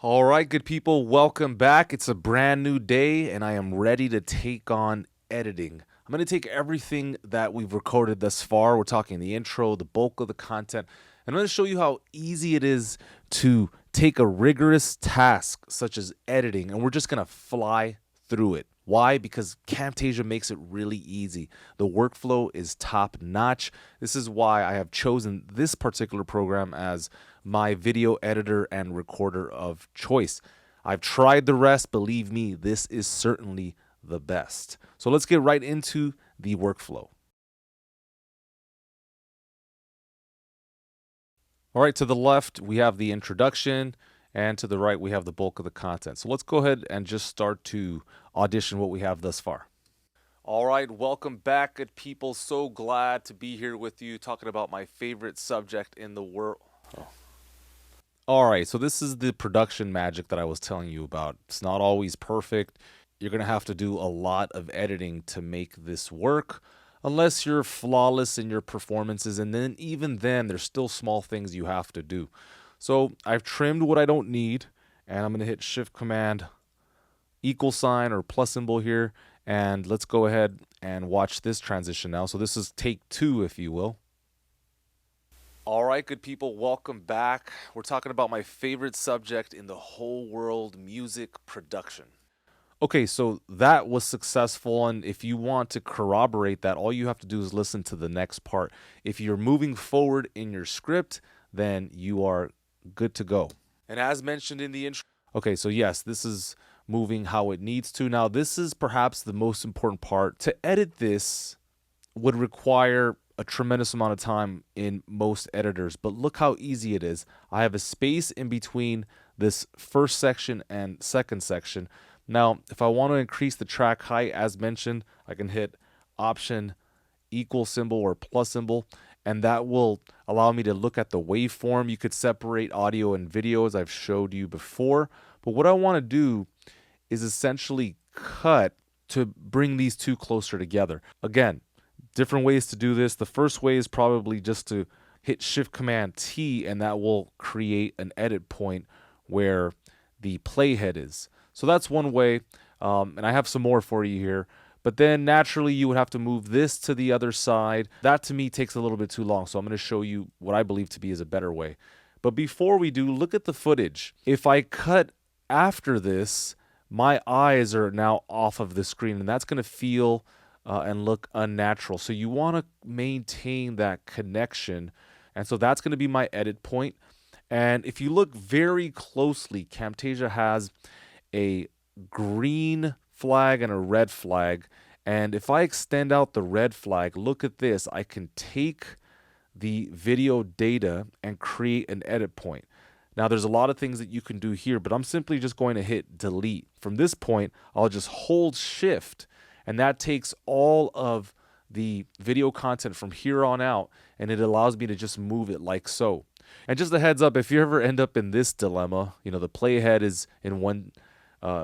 All right, good people, welcome back. It's a brand new day, and I am ready to take on editing. I'm going to take everything that we've recorded thus far. We're talking the intro, the bulk of the content, and I'm going to show you how easy it is to take a rigorous task such as editing, and we're just going to fly through it. Why? Because Camtasia makes it really easy. The workflow is top notch. This is why I have chosen this particular program as my video editor and recorder of choice. I've tried the rest. Believe me, this is certainly the best. So let's get right into the workflow. All right, to the left, we have the introduction, and to the right, we have the bulk of the content. So let's go ahead and just start to audition what we have thus far. All right, welcome back, good people. So glad to be here with you, talking about my favorite subject in the world. All right, so this is the production magic that I was telling you about. It's not always perfect. You're going to have to do a lot of editing to make this work, unless you're flawless in your performances, and then even then, there's still small things you have to do. So I've trimmed what I don't need, and I'm going to hit Shift Command equal sign or plus symbol here, and let's go ahead and watch this transition now. So this is take 2, if you will. All right, good people, welcome back. We're talking about my favorite subject in the whole world, music production. Okay, so that was successful, and if you want to corroborate that, all you have to do is listen to the next part. If you're moving forward in your script, then you are good to go. And as mentioned in the intro, okay, so yes, this is moving how it needs to. Now, this is perhaps the most important part. To edit this would require a tremendous amount of time in most editors, but look how easy it is. I have a space in between this first section and second section. Now, if I want to increase the track height, as mentioned, I can hit Option equal symbol or plus symbol, and that will allow me to look at the waveform. You could separate audio and video as I've showed you before, but what I want to do is essentially cut to bring these two closer together. Again, different ways to do this. The first way is probably just to hit Shift Command T, and that will create an edit point where the playhead is. So that's one way, and I have some more for you here. But then naturally you would have to move this to the other side. That to me takes a little bit too long, so I'm going to show you what I believe to be is a better way. But before we do, look at the footage. If I cut after this, my eyes are now off of the screen, and that's going to feel and look unnatural. So you want to maintain that connection, and so that's going to be my edit point. And if you look very closely, Camtasia has a green flag and a red flag, and if I extend out the red flag, look at this, I can take the video data and create an edit point. Now there's a lot of things that you can do here, but I'm simply just going to hit delete. From this point, I'll just hold shift, and that takes all of the video content from here on out, and it allows me to just move it like so. And just a heads up, if you ever end up in this dilemma, you know, the playhead is in one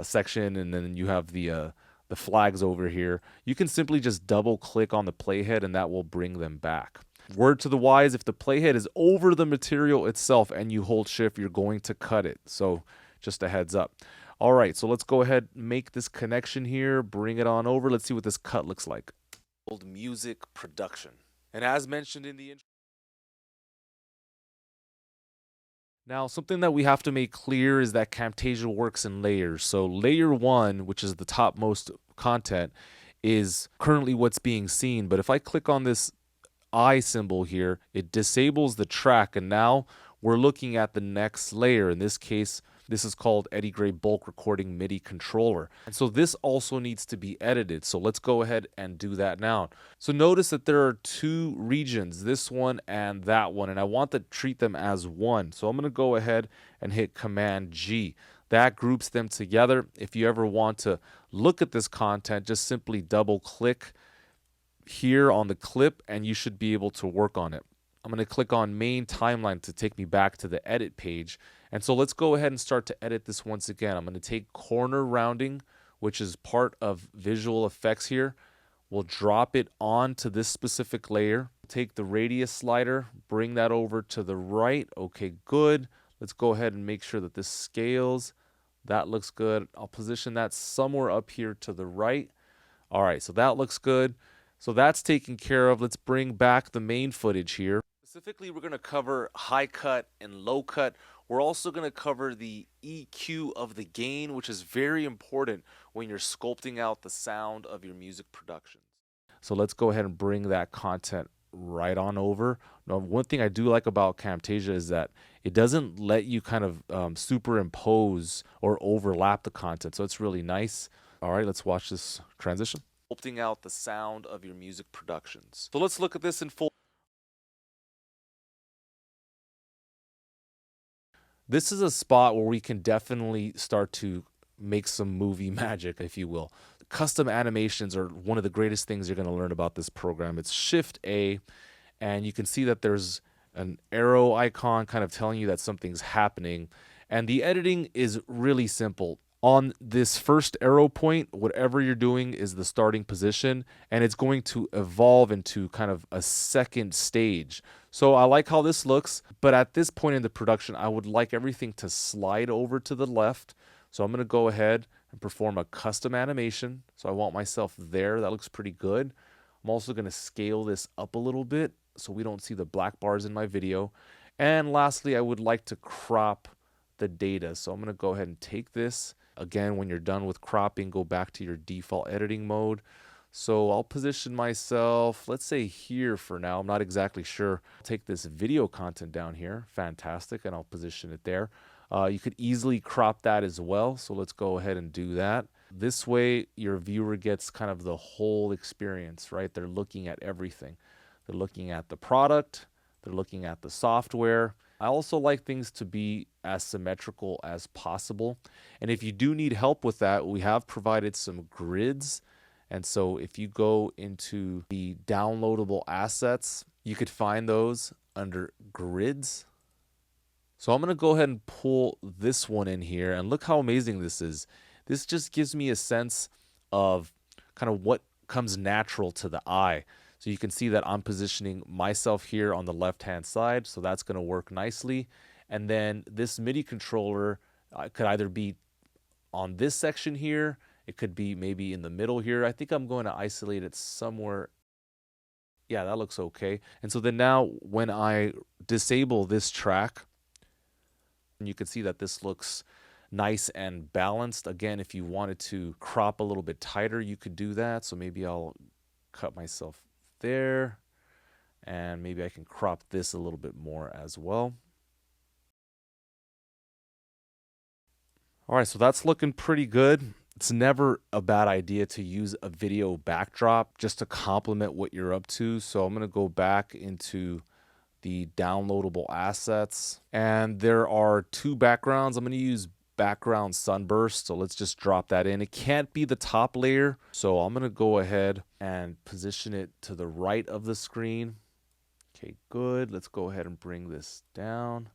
section, and then you have the flags over here, you can simply just double click on the playhead, and that will bring them back. Word to the wise, if the playhead is over the material itself and you hold shift, you're going to cut it. So just a heads up. All right, so let's go ahead and make this connection here, bring it on over. Let's see what this cut looks like. Old music production. And as mentioned in the intro, now something that we have to make clear is that Camtasia works in layers. So layer 1, which is the topmost content, is currently what's being seen. But if I click on this eye symbol here, it disables the track, and now we're looking at the next layer. In this case, this is called Eddie Gray Bulk Recording MIDI Controller. And so this also needs to be edited. So let's go ahead and do that now. So notice that there are two regions, this one and that one, and I want to treat them as one. So I'm going to go ahead and hit Command G. That groups them together. If you ever want to look at this content, just simply double click here on the clip and you should be able to work on it. I'm going to click on main timeline to take me back to the edit page. And so let's go ahead and start to edit this once again. I'm going to take corner rounding, which is part of visual effects here. We'll drop it onto this specific layer. Take the radius slider, bring that over to the right. Okay, good. Let's go ahead and make sure that this scales. That looks good. I'll position that somewhere up here to the right. All right, so that looks good. So that's taken care of. Let's bring back the main footage here. Specifically, we're going to cover high cut and low cut. We're also going to cover the EQ of the gain, which is very important when you're sculpting out the sound of your music productions. So let's go ahead and bring that content right on over. Now, one thing I do like about Camtasia is that it doesn't let you kind of superimpose or overlap the content. So it's really nice. All right, let's watch this transition. Sculpting out the sound of your music productions. So let's look at this in full. This is a spot where we can definitely start to make some movie magic, if you will. Custom animations are one of the greatest things you're going to learn about this program. It's Shift A, and you can see that there's an arrow icon kind of telling you that something's happening. And the editing is really simple. On this first arrow point, whatever you're doing is the starting position, and it's going to evolve into kind of a second stage. So I like how this looks, but at this point in the production, I would like everything to slide over to the left. So I'm going to go ahead and perform a custom animation. So I want myself there. That looks pretty good. I'm also going to scale this up a little bit so we don't see the black bars in my video. And lastly, I would like to crop the data. So I'm going to go ahead and take this. Again, when you're done with cropping, go back to your default editing mode. So I'll position myself, let's say here for now. I'm not exactly sure. I'll take this video content down here. Fantastic. And I'll position it there. You could easily crop that as well. So let's go ahead and do that. This way, your viewer gets kind of the whole experience, right? They're looking at everything. They're looking at the product. They're looking at the software. I also like things to be as symmetrical as possible. And if you do need help with that, we have provided some grids. And so if you go into the downloadable assets, you could find those under grids. So I'm going to go ahead and pull this one in here, and look how amazing this is. This just gives me a sense of kind of what comes natural to the eye. So you can see that I'm positioning myself here on the left-hand side, so that's going to work nicely. And then this MIDI controller could either be on this section here, it could be maybe in the middle here. I think I'm going to isolate it somewhere. Yeah, that looks okay. And so then now when I disable this track, you can see that this looks nice and balanced. Again, if you wanted to crop a little bit tighter, you could do that. So maybe I'll cut myself there, and maybe I can crop this a little bit more as well. All right, so that's looking pretty good. It's never a bad idea to use a video backdrop just to complement what you're up to. So I'm going to go back into the downloadable assets, and there are two backgrounds. I'm going to use background sunburst, so let's just drop that in. It can't be the top layer, so I'm going to go ahead and position it to the right of the screen. Okay, good. Let's go ahead and bring this down.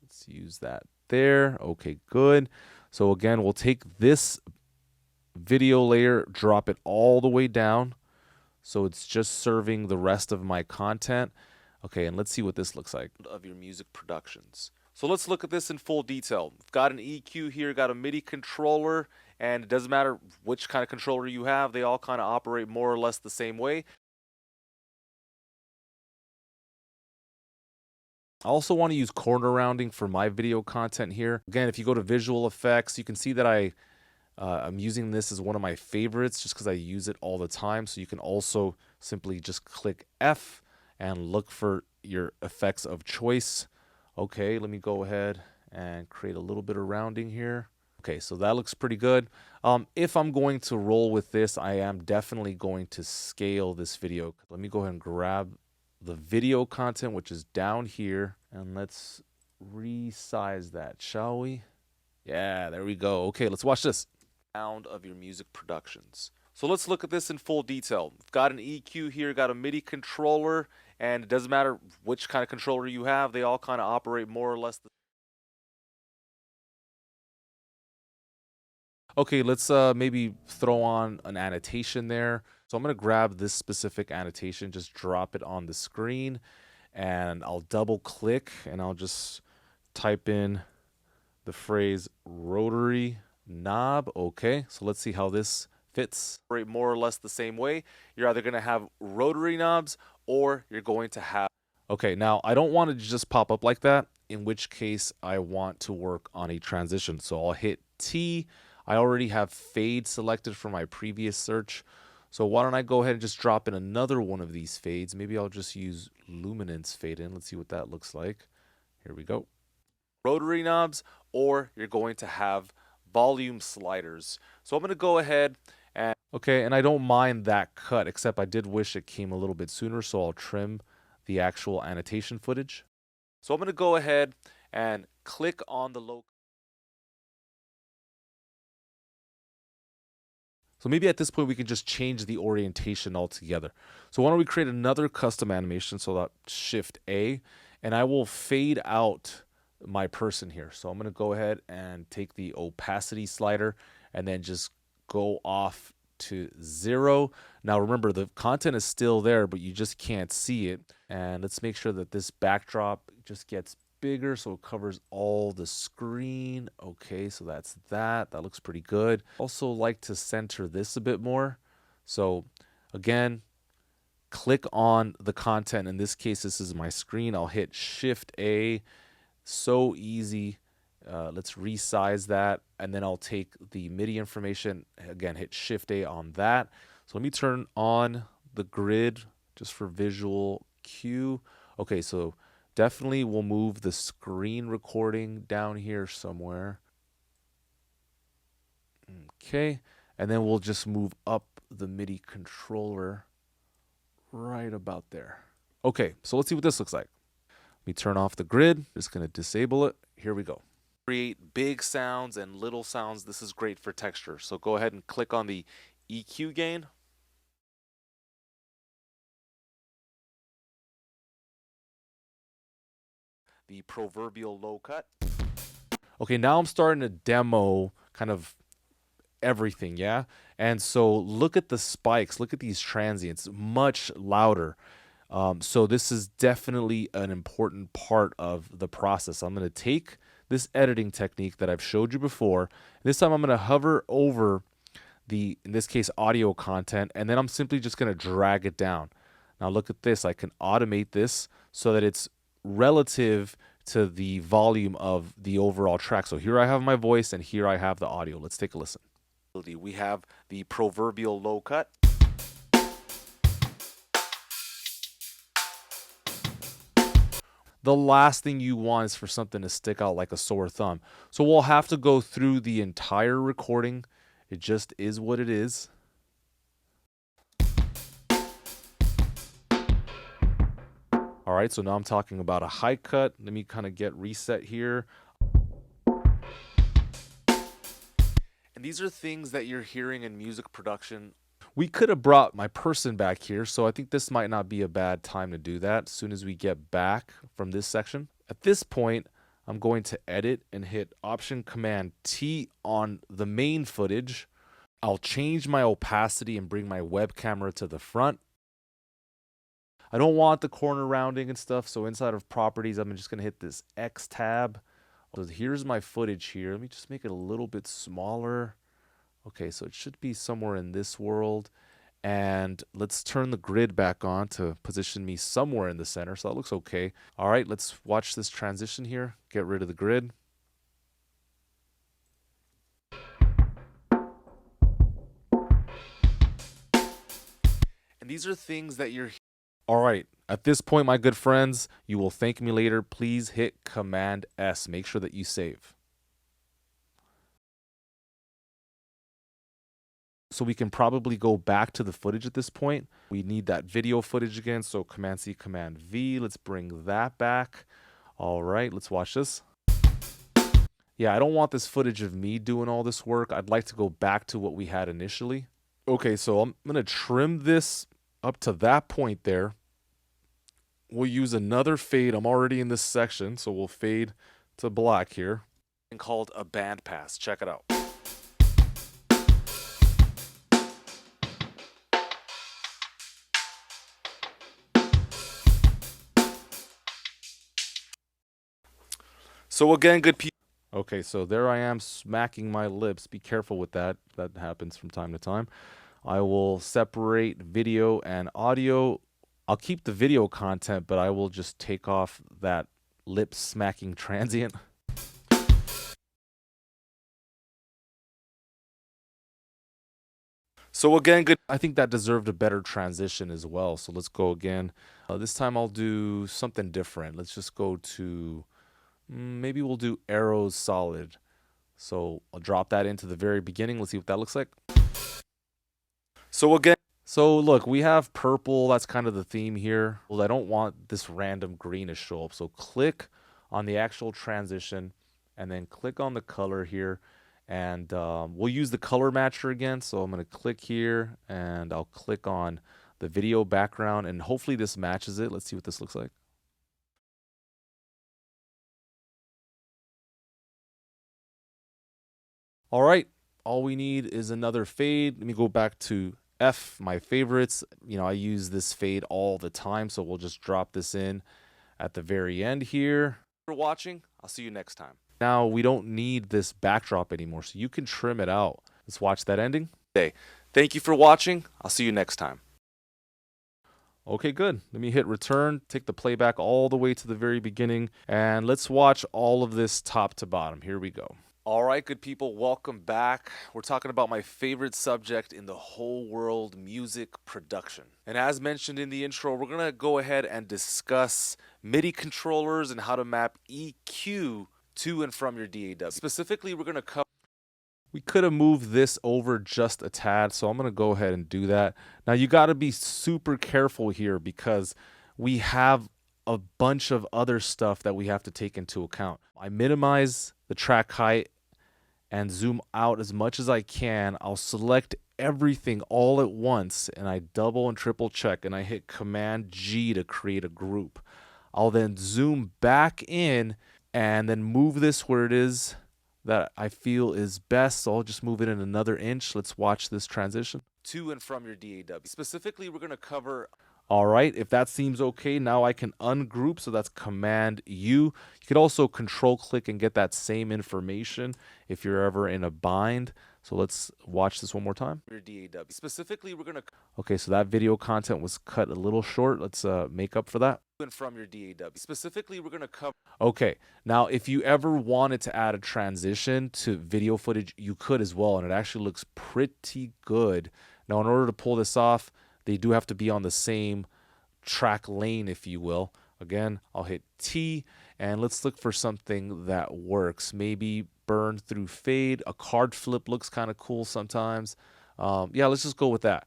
Let's use that there. Okay, good. So again, we'll take this video layer, drop it all the way down so it's just serving the rest of my content. Okay, and let's see what this looks like of your music productions. So let's look at this in full detail. We've got an EQ here, got a MIDI controller, and it doesn't matter which kind of controller you have, they all kind of operate more or less the same way. I also want to use corner rounding for my video content here. Again, if you go to visual effects, you can see that I'm using this as one of my favorites just because I use it all the time. So you can also simply just click F and look for your effects of choice. Okay, let me go ahead and create a little bit of rounding here. Okay, so that looks pretty good. If I'm going to roll with this, I am definitely going to scale this video. Let me go ahead and grab the video content, which is down here, and let's resize that, shall we? Yeah, there we go. Okay, let's watch this. Sound of your music productions. So let's look at this in full detail. We've got an EQ here, got a MIDI controller, and it doesn't matter which kind of controller you have, they all kind of operate more or less the Okay, let's maybe throw on an annotation there. So I'm going to grab this specific annotation, just drop it on the screen, and I'll double click and I'll just type in the phrase rotary knob. Okay, so let's see how this fits. More or less the same way. You're either going to have rotary knobs or you're going to have... Okay, now I don't want it to just pop up like that, in which case I want to work on a transition. So I'll hit T. I already have fade selected from my previous search. So why don't I go ahead and just drop in another one of these fades. Maybe I'll just use luminance fade in. Let's see what that looks like. Here we go. Rotary knobs, or you're going to have volume sliders. So I'm going to go ahead and... Okay, and I don't mind that cut, except I did wish it came a little bit sooner, so I'll trim the actual annotation footage. So I'm going to go ahead and click on the low. So maybe at this point we can just change the orientation altogether. So why don't we create another custom animation, so that Shift A, and I will fade out my person here. So I'm going to go ahead and take the opacity slider and then just go off to 0. Now remember, the content is still there, but you just can't see it. And let's make sure that this backdrop just gets bigger so it covers all the screen. Okay, so that's that. That looks pretty good. Also like to center this a bit more. So again, click on the content. In this case, this is my screen. I'll hit Shift A. So easy. Let's resize that, and then I'll take the MIDI information, again hit Shift A on that. So let me turn on the grid just for visual cue. Okay, so definitely we'll move the screen recording down here somewhere. Okay, and then we'll just move up the MIDI controller right about there. Okay, so let's see what this looks like. Let me turn off the grid. Just going to disable it. Here we go. Create big sounds and little sounds. This is great for texture. So go ahead and click on the EQ gain. The proverbial low cut. Okay, now I'm starting to demo kind of everything, yeah? And so look at the spikes. Look at these transients. Much louder. So this is definitely an important part of the process. I'm going to take this editing technique that I've showed you before. This time I'm going to hover over the, in this case, audio content, and then I'm simply just going to drag it down. Now look at this. I can automate this so that it's relative to the volume of the overall track. So here I have my voice and here I have the audio. Let's take a listen. We have the proverbial low cut. The last thing you want is for something to stick out like a sore thumb. So we'll have to go through the entire recording. It just is what it is. All right, so now I'm talking about a high cut. Let me kind of get reset here. And these are things that you're hearing in music production. We could have brought my person back here, so I think this might not be a bad time to do that as soon as we get back from this section. At this point, I'm going to edit and hit Option Command T on the main footage. I'll change my opacity and bring my web camera to the front. I don't want the corner rounding and stuff, so inside of properties, I'm just going to hit this X tab. So here's my footage here. Let me just make it a little bit smaller. Okay, so it should be somewhere in this world. And let's turn the grid back on to position me somewhere in the center. So that looks okay. All right, let's watch this transition here. Get rid of the grid. And these are things that you're... All right, at this point, my good friends, you will thank me later. Please hit Command S. Make sure that you save. So we can probably go back to the footage at this point. We need that video footage again. So Command C, Command V. Let's bring that back. All right, let's watch this. Yeah, I don't want this footage of me doing all this work. I'd like to go back to what we had initially. Okay, so I'm going to trim this up to that point there. We'll use another fade. I'm already in this section, so we'll fade to black here. Called a band pass. Check it out. So again, good people. Okay, so there I am smacking my lips. Be careful with that. That happens from time to time. I will separate video and audio. I'll keep the video content, but I will just take off that lip smacking transient. So again, good. I think that deserved a better transition as well. So let's go again. This time I'll do something different. Let's just go to, maybe we'll do arrows solid. So I'll drop that into the very beginning. Let's see what that looks like. So again, so look, we have purple. That's kind of the theme here. Well, I don't want this random green to show up. So click on the actual transition and then click on the color here. And we'll use the color matcher again. So I'm going to click here and I'll click on the video background and hopefully this matches it. Let's see what this looks like. All right, all we need is another fade. Let me go back to F, my favorites. You know, I use this fade all the time, so we'll just drop this in at the very end here. Thanks for watching. I'll see you next time. Now we don't need this backdrop anymore, so you can trim it out. Let's watch that ending. Okay. Thank you for watching. I'll see you next time. Okay, good. Let me hit return, take the playback all the way to the very beginning, and let's watch all of this top to bottom. Here we go. All right, good people, welcome back. We're talking about my favorite subject in the whole world, music production. And as mentioned in the intro, we're going to go ahead and discuss MIDI controllers and how to map EQ to and from your DAW. Specifically, we're going to cover... We could have moved this over just a tad, so I'm going to go ahead and do that. Now, you got to be super careful here because we have a bunch of other stuff that we have to take into account. I minimize the track height and zoom out as much as I can. I'll select everything all at once and I double and triple check and I hit Command G to create a group. I'll then zoom back in and then move this where it is that I feel is best. So I'll just move it in another inch. Let's watch this transition. To and from your DAW. Specifically, we're going to cover... All right, if that seems okay, now I can ungroup, so that's Command U. You could also control click and get that same information if you're ever in a bind. So let's watch this one more time. Your DAW. Specifically, we're going to... Okay, so that video content was cut a little short. Let's make up for that. And from your DAW. Specifically, we're going to cover... Okay, now if you ever wanted to add a transition to video footage, you could as well, and it actually looks pretty good. Now, in order to pull this off, they do have to be on the same track lane, if you will. Again, I'll hit T, and let's look for something that works. Maybe burn through fade. A card flip looks kind of cool sometimes. Yeah, let's just go with that.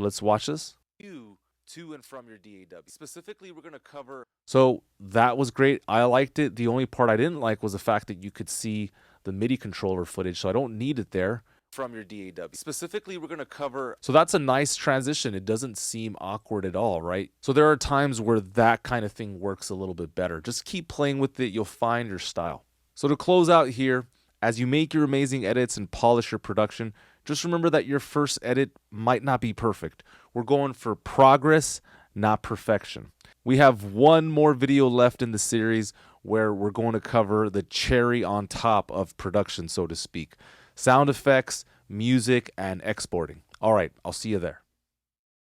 Let's watch this. To and from your DAW. Specifically, we're going to cover... So that was great. I liked it. The only part I didn't like was the fact that you could see the MIDI controller footage, so I don't need it there. From your DAW. Specifically, we're going to cover... So that's a nice transition. It doesn't seem awkward at all, right? So there are times where that kind of thing works a little bit better. Just keep playing with it. You'll find your style. So to close out here, as you make your amazing edits and polish your production, just remember that your first edit might not be perfect. We're going for progress, not perfection. We have one more video left in the series where we're going to cover the cherry on top of production, so to speak. Sound effects, music, and exporting. All right, I'll see you there.